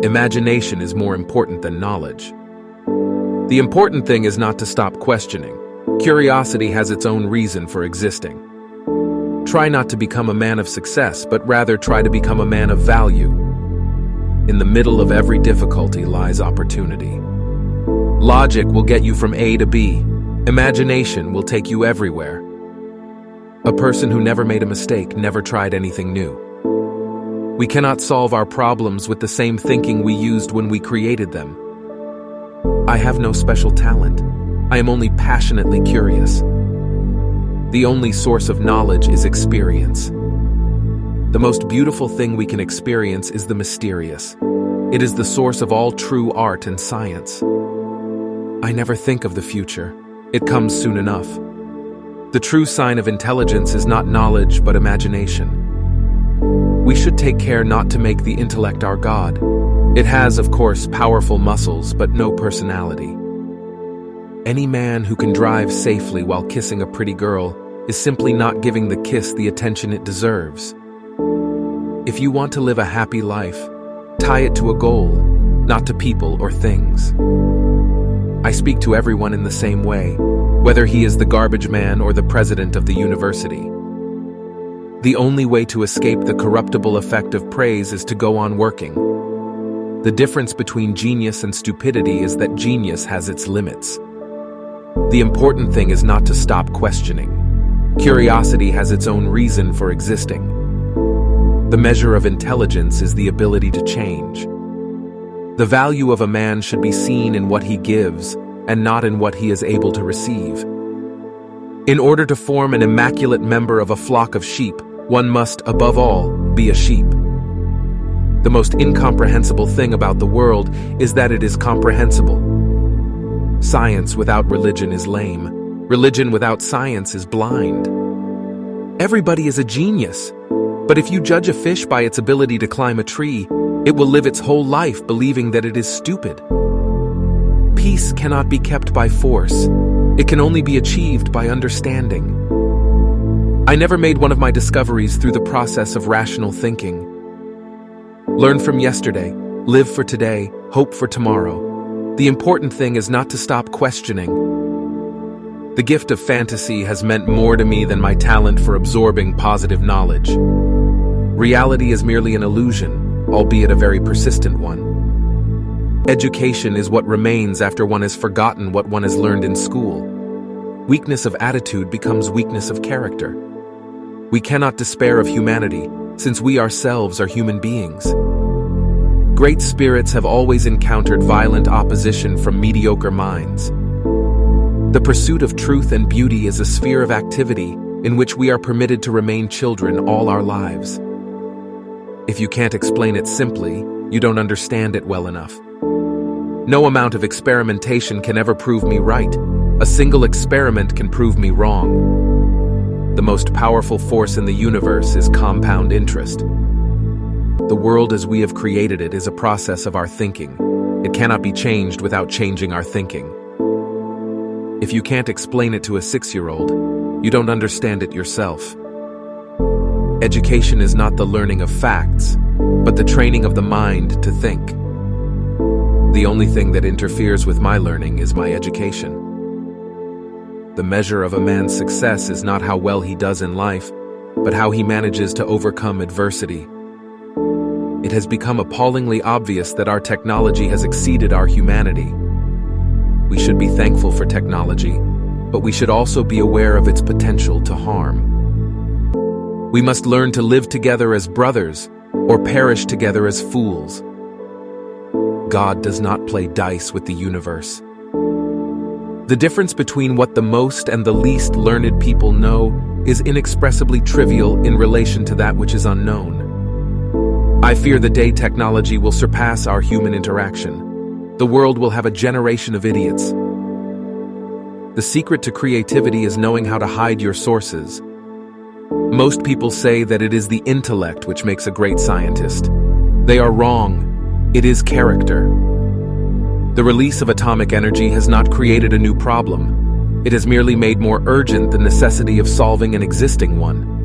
Imagination is more important than knowledge. The important thing is not to stop questioning. Curiosity has its own reason for existing. Try not to become a man of success, but rather try to become a man of value. In the middle of every difficulty lies opportunity. Logic will get you from A to B. Imagination will take you everywhere. A person who never made a mistake never tried anything new. We cannot solve our problems with the same thinking we used when we created them. I have no special talent. I am only passionately curious. The only source of knowledge is experience. The most beautiful thing we can experience is the mysterious. It is the source of all true art and science. I never think of the future. It comes soon enough. The true sign of intelligence is not knowledge, but imagination. We should take care not to make the intellect our god. It has, of course, powerful muscles, but no personality. Any man who can drive safely while kissing a pretty girl is simply not giving the kiss the attention it deserves. If you want to live a happy life, tie it to a goal, not to people or things. I speak to everyone in the same way, whether he is the garbage man or the president of the university. The only way to escape the corruptible effect of praise is to go on working. The difference between genius and stupidity is that genius has its limits. The important thing is not to stop questioning. Curiosity has its own reason for existing. The measure of intelligence is the ability to change. The value of a man should be seen in what he gives and not in what he is able to receive. In order to form an immaculate member of a flock of sheep, one must, above all, be a sheep. The most incomprehensible thing about the world is that it is comprehensible. Science without religion is lame. Religion without science is blind. Everybody is a genius, but if you judge a fish by its ability to climb a tree, it will live its whole life believing that it is stupid. Peace cannot be kept by force. It can only be achieved by understanding. I never made one of my discoveries through the process of rational thinking. Learn from yesterday, live for today, hope for tomorrow. The important thing is not to stop questioning. The gift of fantasy has meant more to me than my talent for absorbing positive knowledge. Reality is merely an illusion, albeit a very persistent one. Education is what remains after one has forgotten what one has learned in school. Weakness of attitude becomes weakness of character. We cannot despair of humanity, since we ourselves are human beings. Great spirits have always encountered violent opposition from mediocre minds. The pursuit of truth and beauty is a sphere of activity in which we are permitted to remain children all our lives. If you can't explain it simply, you don't understand it well enough. No amount of experimentation can ever prove me right. A single experiment can prove me wrong. The most powerful force in the universe is compound interest. The world as we have created it is a process of our thinking. It cannot be changed without changing our thinking. If you can't explain it to a 6-year-old, you don't understand it yourself. Education is not the learning of facts, but the training of the mind to think. The only thing that interferes with my learning is my education. The measure of a man's success is not how well he does in life, but how he manages to overcome adversity. It has become appallingly obvious that our technology has exceeded our humanity. We should be thankful for technology, but we should also be aware of its potential to harm. We must learn to live together as brothers, or perish together as fools. God does not play dice with the universe. The difference between what the most and the least learned people know is inexpressibly trivial in relation to that which is unknown. I fear the day technology will surpass our human interaction. The world will have a generation of idiots. The secret to creativity is knowing how to hide your sources. Most people say that it is the intellect which makes a great scientist. They are wrong. It is character. The release of atomic energy has not created a new problem. It has merely made more urgent the necessity of solving an existing one.